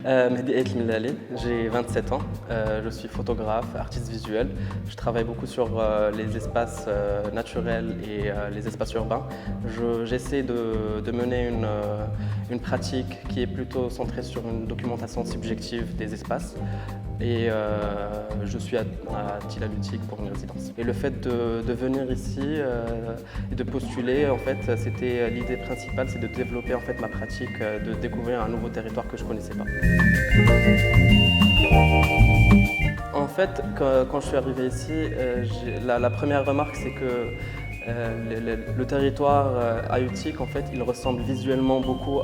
Mehdi Ait Milali, j'ai 27 ans, je suis photographe, artiste visuel. Je travaille beaucoup sur les espaces naturels et les espaces urbains. J'essaie de mener une pratique qui est plutôt centrée sur une documentation subjective des espaces. Et je suis à Tilla Lutic pour une résidence. Et le fait de venir ici et de postuler, en fait, c'était l'idée principale, c'est de développer en fait ma pratique, de découvrir un nouveau territoire que je ne connaissais pas. En fait, quand je suis arrivé ici, la première remarque, c'est que le territoire aïutique, en fait, il ressemble visuellement beaucoup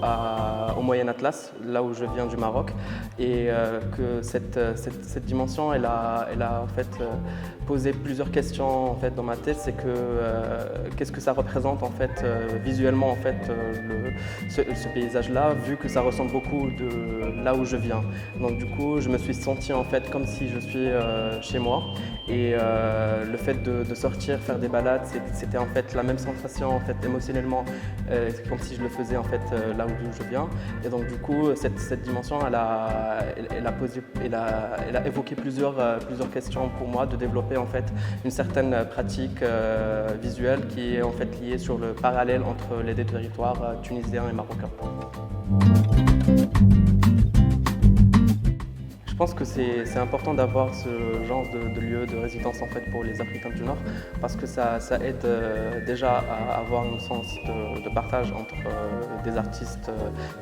au Moyen Atlas, là où je viens du Maroc, et que cette dimension, elle a en fait posé plusieurs questions en fait dans ma tête. C'est que qu'est-ce que ça représente en fait visuellement en fait ce paysage-là, vu que ça ressemble beaucoup de là où je viens. Donc du coup, je me suis senti en fait comme si je suis chez moi, et le fait de sortir, faire des balades, c'était en fait la même sensation en fait émotionnellement, comme si je le faisais en fait là où je viens. Et donc du coup, cette dimension, elle a évoqué plusieurs questions pour moi, de développer en fait une certaine pratique visuelle qui est en fait liée sur le parallèle entre les deux territoires tunisiens et marocains. Je pense que c'est important d'avoir ce genre de lieu de résidence en fait pour les Africains du Nord, parce que ça aide déjà à avoir un sens de partage entre des artistes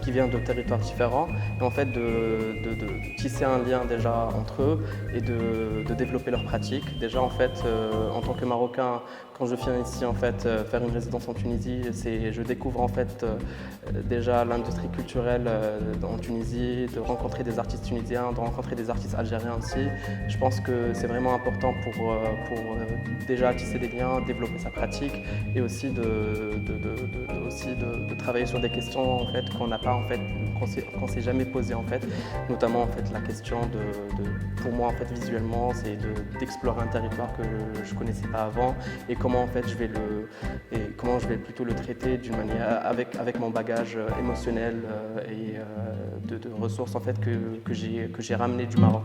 qui viennent de territoires différents, et en fait de tisser un lien déjà entre eux et de développer leur pratique. Déjà en fait, en tant que Marocain, quand je viens ici en fait faire une résidence en Tunisie, je découvre en fait déjà l'industrie culturelle en Tunisie, de rencontrer des artistes tunisiens, de rencontrer des artistes algériens aussi. Je pense que c'est vraiment important pour déjà tisser des liens, développer sa pratique, et aussi de travailler sur des questions en fait qu'on n'a pas en fait, qu'on s'est jamais posé en fait, notamment en fait la question pour moi en fait visuellement, c'est d'explorer un territoire que je connaissais pas avant, et comment en fait je vais plutôt le traiter d'une manière avec mon bagage émotionnel et de ressources en fait que j'ai ramené du Maroc.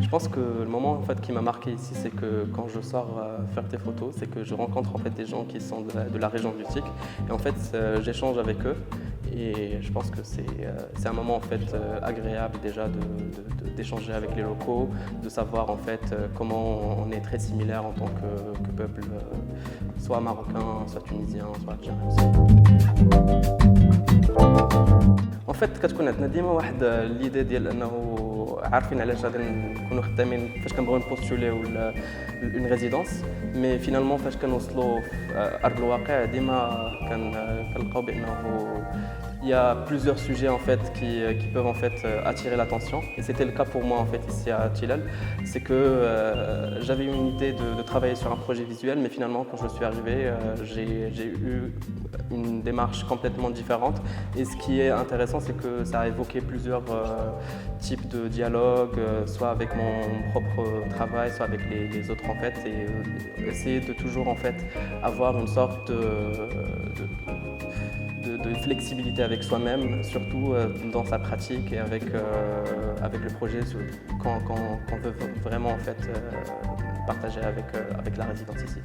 Je pense que le moment en fait qui m'a marqué ici, c'est que quand je sors faire des photos, c'est que je rencontre en fait des gens qui sont de la région du TIC, et en fait j'échange avec eux, et je pense que c'est un moment en fait agréable déjà d'échanger avec les locaux, de savoir en fait comment on est très similaires en tant que peuple, soit marocain, soit tunisien, soit algérien aussi. En fait كتكون عندنا ديما واحد ليدي ديال انه عارفين علاش غادي نكونوا خدامين فاش كنبغيو نبوستوليو اون ريزيدونس، مي فينالمون فاش كنوصلوا في ارض الواقع ديما كنلقاو بانه il y a plusieurs sujets en fait qui peuvent en fait attirer l'attention, et c'était le cas pour moi en fait ici à Tillal. C'est que j'avais eu une idée de travailler sur un projet visuel, mais finalement quand je suis arrivé, j'ai eu une démarche complètement différente, et ce qui est intéressant, c'est que ça a évoqué plusieurs types de dialogues, soit avec mon propre travail, soit avec les autres en fait, et essayer de toujours en fait avoir une sorte de flexibilité avec soi-même, surtout dans sa pratique, et avec le projet quand on veut vraiment en fait partager avec la résidence ici.